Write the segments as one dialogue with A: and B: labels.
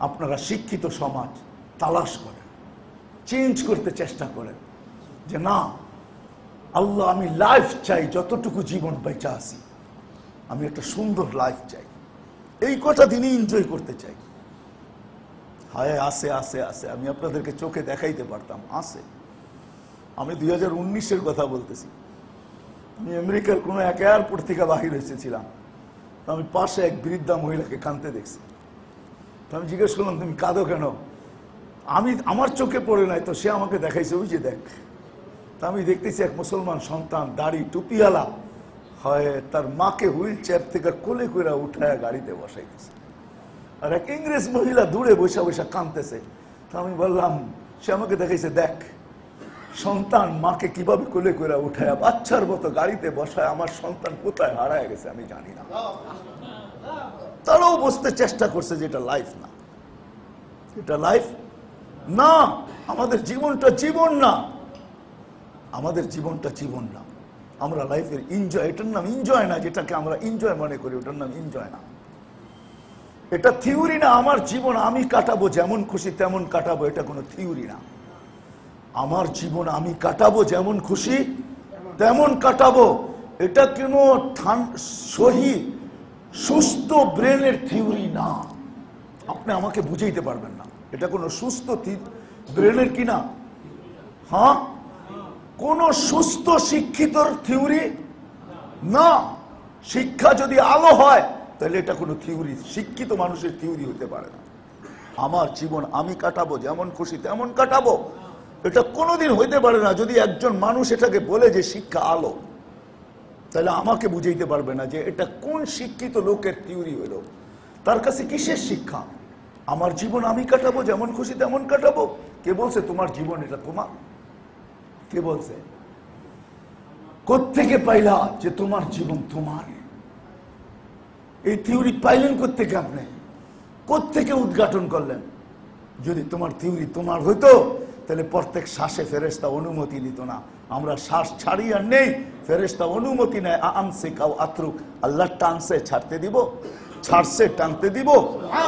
A: আপনারা শিক্ষিত সমাজ তালাশ করেন, চেঞ্জ করতে চেষ্টা করেন যে না আল্লাহ আমি লাইফ চাই, যতটুকু জীবন বেঁচে আছি আমি একটা সুন্দর লাইফ চাই, এই কটা দিনই এনজয় করতে চাই। হায় আসে আসে আসে, আমি আপনাদেরকে চোখে দেখাইতে পারতাম, আসে। আমি 2019-এর কথা বলতেছি। আমি আমেরিকার কোনো এক এয়ারপোর্ট থেকে বাহির এসেছিলাম, আমি পাশে এক বৃদ্ধা মহিলাকে কাঁদতে দেখছি। তো আমি জিজ্ঞেস করলাম তুমি কাঁদো কেন? আমার চোখে পড়ে নাই, তো সে আমাকে দেখাইছে, ওই যে দেখ। তা আমি দেখতেছি এক মুসলমান সন্তান দাড়ি টুপিওয়ালা হয় তার মাকে হুইল চেয়ার থেকে কোলে করে উঠায় গাড়িতে বসাইতেছে, আর এক ইংরেজ মহিলা দূরে বসে বসে কাঁদতেছে। তা আমি বললাম, সে আমাকে দেখাইছে দেখ সন্তান মাকে কিভাবে কোলে করে উঠায় বাচ্চার মতো গাড়িতে বসায়, আমার সন্তান কোথায় হারায় গেছে আমি জানি না। তারাও বুঝতে চেষ্টা করছে যে এটা লাইফ না, এটা লাইফ না। আমাদের জীবনটা জীবন না, আমাদের জীবনটা জীবন না। আমরা লাইফের এনজয়, এটার নাম এনজয় না, যেটাকে আমরা এনজয় মনে করি ওটার নাম এনজয় না। এটা থিওরি না। আমার জীবন আমি কাটাবো, যেমন খুশি তেমন কাটাবো, এটা কোনো থিওরি না। আমার জীবন আমি কাটাবো, যেমন খুশি তেমন কাটাবো, এটা কোনো সহি সুস্থ ব্রেনের থিওরি না। আপনি আমাকে বুঝাইতে পারবেন না, এটা কোনো সুস্থ ব্রেনের কি না। হ্যাঁ, কোন সুস্থ শিক্ষিতর থিওরি না। শিক্ষা যদি আলো হয় তাহলে এটা কোনো থিওরি, শিক্ষিত মানুষের থিওরি হতে পারে না। আমার জীবন আমি কাটাবো, যেমন খুশি তেমন কাটাবো, এটা কোনোদিন হইতে পারে না। যদি একজন মানুষ এটাকে বলে যে শিক্ষা আলো, তাহলে আমাকে বুঝাইতে পারবে না যে এটা কোন শিক্ষিত লোকের থিওরি হইল, তার কাছে কিসের শিক্ষা। আমার জীবন আমি কাটাবো, যেমন খুশি তেমন কাটাবো। কে বলছে তোমার জীবন এটা তোমার? কে বলছে? কোত্থেকে পাইলা যে তোমার জীবন তোমার? এই থিওরি পাইলেন কোত্থেকে? আপনি কোত্থেকে উদ্ঘাটন করলেন? যদি তোমার থিওরি তোমার হইতো তাহলে প্রত্যেক শ্বাসে ফেরেশতা অনুমতি নিত না। আমরা শ্বাস ছাড়ি আর নেই, ফেরেশতা অনুমতি নেয়। আনসে কাউ আত্রুক, আল্লাহ টানছে ছাড়তে দিব, ছাড়ছে টানতে দিব।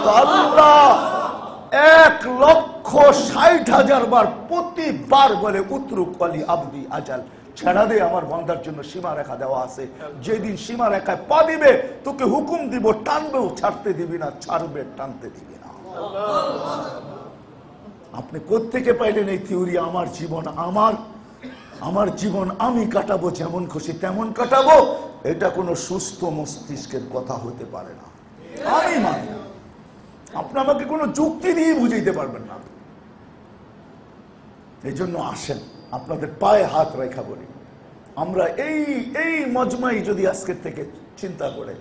A: তো আল্লাহ 1,60,000 বার প্রতিবার বলে উতরুক আলী আবদি আজাল, ছেড়া দে, আমার বান্দার জন্য সীমা রেখা দেওয়া আছে। যেদিন সীমা রেখায় পা দিবে তোকে হুকুম দিব, টানবেও ছাড়তে দিবি না, ছাড়বে টানতে দিবি না। আপনি কোত্থেকে পাইলেন এই থিওরি? আমার জীবন আমার জীবন আমি কাটাবো, যেমন খুশি তেমন কাটাবো, এটা কোনো সুস্থ মস্তিষ্কের কথা হতে পারে না। আমি মানি না। আপনি আমাকে কোনো যুক্তি দিয়ে বুঝাইতে পারবেন না। এই জন্য আসেন আপনাদের পায়ে হাত রেখা বলি, আমরা এই মজমাই যদি আজকের থেকে চিন্তা করে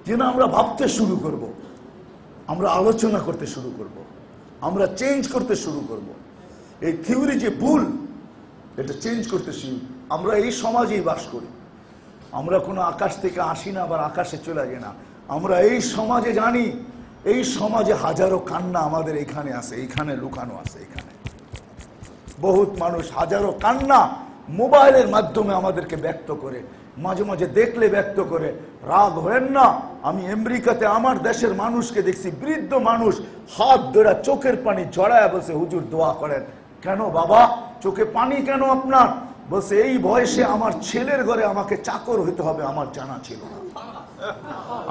A: যে না, আমরা ভাবতে শুরু করব, আমরা আলোচনা করতে শুরু করব, আমরা চেঞ্জ করতে শুরু করব। এই থিওরি যে ভুল, এটা চেঞ্জ করতে শুরু। আমরা এই সমাজেই বাস করি, আমরা কোনো আকাশ থেকে আসি না, আবার আকাশে চলে যাই না। আমরা এই সমাজে জানি, এই সমাজে হাজারো কান্না আমাদের এখানে আছে, এইখানে লুকানো আছে। এখানে বহুত মানুষ হাজারো কান্না মোবাইলের মাধ্যমে আমাদেরকে ব্যক্ত করে, মাঝে মাঝে দেখলে ব্যক্ত করে। রাগ হয়েন না। আমি আমেরিকাতে আমার দেশের মানুষকে দেখছি, বৃদ্ধ মানুষ হাত ধরে চোখের পানি জড়ায় বসে হুজুর দোয়া করেন। কেন বাবা, চোখে পানি কেন আপনার? বলছে এই বয়সে আমার ছেলের ঘরে আমাকে চাকর হইতে হবে, আমার জানা ছিল না।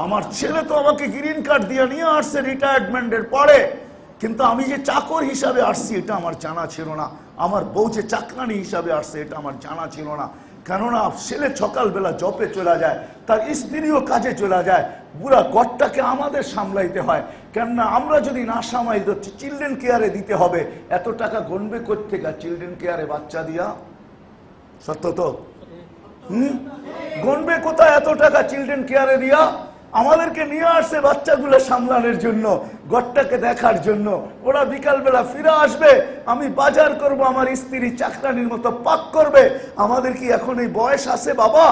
A: আমার ছেলে তো আমাকে গ্রিন কার্ড দিয়ে নিয়ে আসছে রিটায়ারমেন্টের পরে, কিন্তু আমি যে চাকর হিসাবে আসছি এটা আমার জানা ছিল না। আমার বউ যে চাকরানি হিসাবে আসছে এটা আমার জানা ছিল না। কেননা ছেলে সকালবেলা জবে চলে যায়, তার স্ত্রীও কাজে চলে যায়, পুরা ঘরটাকে আমাদের সামলাইতে হয়। কেননা আমরা যদি না সামাই তো চিলড্রেন কেয়ারে দিতে হবে। এত টাকা গণবে কোত্থেকে চিলড্রেন কেয়ারে বাচ্চা দিয়া? সত্য তো? গণবে কোথায় এত টাকা চিলড্রেন কেয়ারে দিয়া? আমাদেরকে নিয়ে আসছে বাচ্চাগুলো সামলানোর জন্য, ঘরটাকে দেখার জন্য। ওরা বিকালবেলা ফিরে আসবে, আমি বাজার করব, আমার স্ত্রী চাকরানির মতো পাক করবে। আমাদের কি এখন এই বয়স আছে বাবা?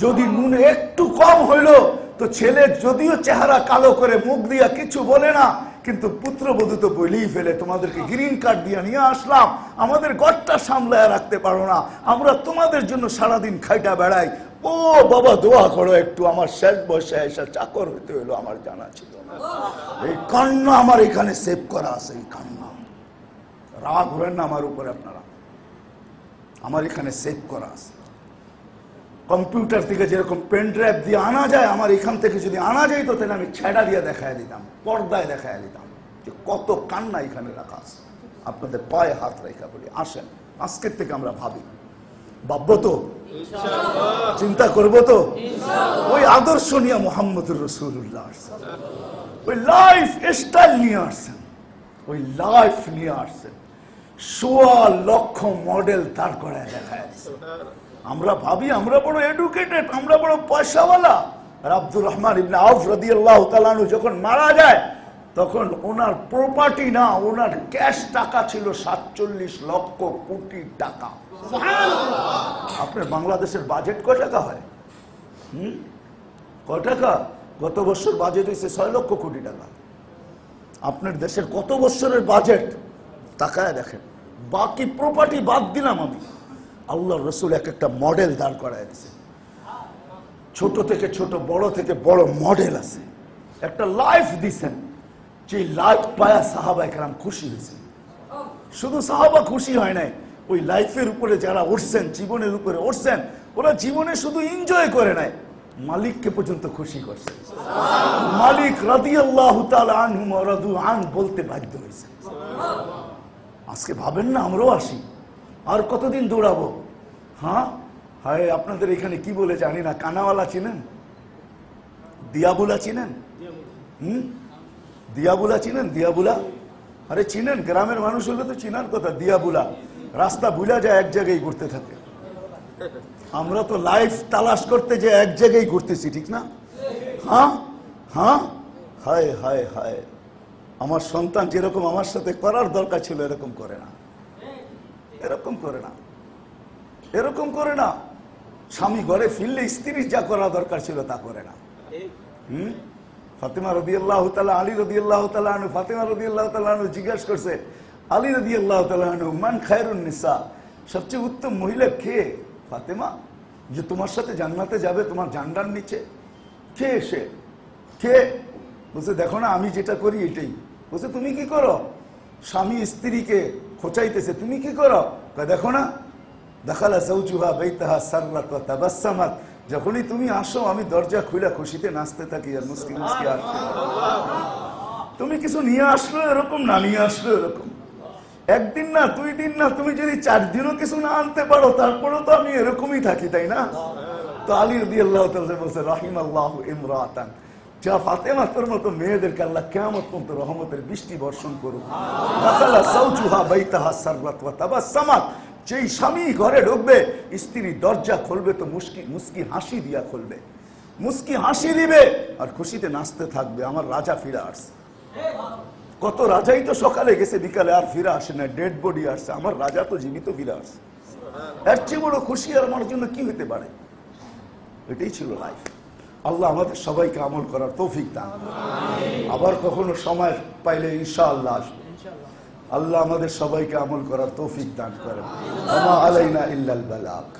A: যদি নুন একটু কম হইলো তো ছেলে যদিও চেহারা কালো করে মুখ দিয়া কিছু বলে না, কিন্তু পুত্রবধূ তো বলেই ফেলে তোমাদেরকে গ্রিন কার্ড দিয়ে নিয়ে আসলাম, আমাদের ঘরটা সামলায় রাখতে পারো না, আমরা তোমাদের জন্য সারাদিন খাইটা বেড়াই। ও বাবা দোয়া করো একটু, আমার শেষ বয়সে এসে চাকর হইতে হইলো, আমার জানা ছিল না। এই কান্না আমার এখানে সেভ করা আছে। এই কান্না রাগ হবেন না আমার উপরে আপনারা, আমার এখানে সেভ করা আছে। কম্পিউটার থেকে যেরকম পেন ড্রাইভ দিয়ে আনা যায়, আমার এখান থেকে যদি আনা যায় তো তাহলে আমি ছেড়া দিয়ে দেখায় দিতাম, পর্দায় দেখায় দিতাম যে কত কান্না এখানে রাখা আছে। আপনাদের পায়ে হাত রেখা বলি, আসেন আজকের থেকে আমরা ভাবি, ভাববো তো, চিন্তা করবো তো, ওই আদর্শ নিয়ে মোহাম্মদুর রাসূলুল্লাহ ওই লাইফ স্টাইল নিয়ে আসছেন, ওই লাইফ নিয়ে আসছেন, ১৬ লক্ষ মডেল তার করে দেখায়। আমরা ভাবি আমরা বড় এডুকেটেড, আমরা বড় পয়সাওয়ালা। আর আব্দুর রহমান ইবনে আউফ রাদিয়াল্লাহু তাআলা আনহু যখন মারা যায় তখন ওনার প্রপার্টি না, ওনার ক্যাশ টাকা ছিল ৪৭ লক্ষ কোটি টাকা। আপনার বাংলাদেশের বাজেট কয় টাকা হয়? কয় টাকা? গত বছর বাজেট হয়েছে ৬ লক্ষ কোটি টাকা। আপনার দেশের কত বছরের বাজেট তাকায় দেখেন। বাকি প্রপার্টি বাদ দিলাম আমি, আল্লাহর রাসূল এক একটা মডেল দাঁড় করায় দিয়েছে, ছোট থেকে ছোট, বড় থেকে বড় মডেল আছে। একটা লাইফ দিছেন, যে লাইফ পায়া সাহাবা একরাম খুশি হয়েছে। শুধু সাহাবা খুশি হয় নাই, ওই লাইফের উপরে যারা উঠছেন, জীবনের উপরে উঠছেন, ওরা জীবনে শুধু এনজয় করে নাই, মালিককে পর্যন্ত খুশি করছে। মালিক রাদিয়াল্লাহু তাআলা আনহু ওয়া রাদু আন বলতে বাধ্য হয়েছে। আজকে ভাবেন না আমরাও আসি, আর কতদিন দৌড়াবো? হ্যাঁ হায়, আপনাদের এখানে কি বলে জানি না, কানাওয়ালা চিনেন? দিয়াবুলা চিনেন? দিয়াবুলা চিনেন? দিয়াবুলা, আরে চিনেন, গ্রামের মানুষ হলে তো চিনার কথা। দিয়াবুলা রাস্তা ভুলা যায়, এক জায়গায় ঘুরতে থাকে। আমরা তো লাইফ তালাশ করতে যে এক জায়গায় ঘুরতেছি, ঠিক না? হ্যাঁ হ্যাঁ, হায় হায় হায়, আমার সন্তান যেরকম আমার সাথে করার দরকার ছিল এরকম করে না, এরকম করে না, এরকম করে না। স্বামী ঘরে ফিরলে স্ত্রীর যা করা দরকার ছিল তা করে না। ফাতেমা রাদিয়াল্লাহু তাআলা, আলী রাদিয়াল্লাহু তাআলা আনহু, ফাতেমা রাদিয়াল্লাহু তাআলা আনহু জিজ্ঞাসা করছে আলী রাদিয়াল্লাহু তাআলা আনহু, মান খায়রুন নিসা, সবচেয়ে উত্তম মহিলা কে ফাতেমা, যে তোমার সাথে জান্নাতে যাবে তোমার জান্নার নিচে? কে সে? কে? বলছে দেখো না আমি যেটা করি এটাই। বলছে তুমি কি করো? স্বামী স্ত্রীকে খোঁচাইতেছে, তুমি কি করো? দেখো না, দাখালা যাওজুহা বাইতাহা সাররাত ওয়া তাবাসসামাত, যখনই তুমি আসো আমি দরজা খুলে খুশিতে নাচতে থাকি আর মুস্কি মুস্কি আসতে। তুমি কিছু নিয়ে আসলো এরকম না, নিয়ে আসলো এরকম, একদিন না 2 দিন না, তুমি যদি 4 দিনও কিছু না আনতে পারো তারপরেও তো আমি এরকমই থাকি, তাই না? তো আলী রাদিয়াল্লাহু তাআলা বলছে রাহিমাল্লাহু ইমরাতান, যা ফাতেমা তোর মতো মেয়েদেরকে আল্লাহ কিয়ামত পর্যন্ত রহমতের বৃষ্টি বর্ষণ করুক। দাখালা যাওজুহা বাইতাহা সাররাত ওয়া তাবাসসামাত, যেই স্বামী ঘরে ঢুকবে স্ত্রী দরজা খুলবে তো মুস্কি মুস্কি হাসি দিয়া খুলবে, মুস্কি হাসি দিবে আর খুশিতে নাচতে থাকবে। আমার রাজা ফিরে আসছে। কত রাজাই তো সকালে গেছে বিকালে আর ফিরে আসে না, ডেড বডি আসছে, আমার রাজা তো জীবিত ফিরে আসছে। এর চেয়ে বড় খুশি আর আমার জন্য কি হতে পারে? এটাই ছিল লাইফ। আল্লাহ আমাদের সবাইকে আমল করার তৌফিক দান। আবার কখনো সময় পাইলে ইনশাআল্লাহ আসবে। আল্লাহ আমাদের সবাইকে আমল করার তৌফিক দান করেন। ওয়া মা আলাইনা ইল্লাল বালাগ।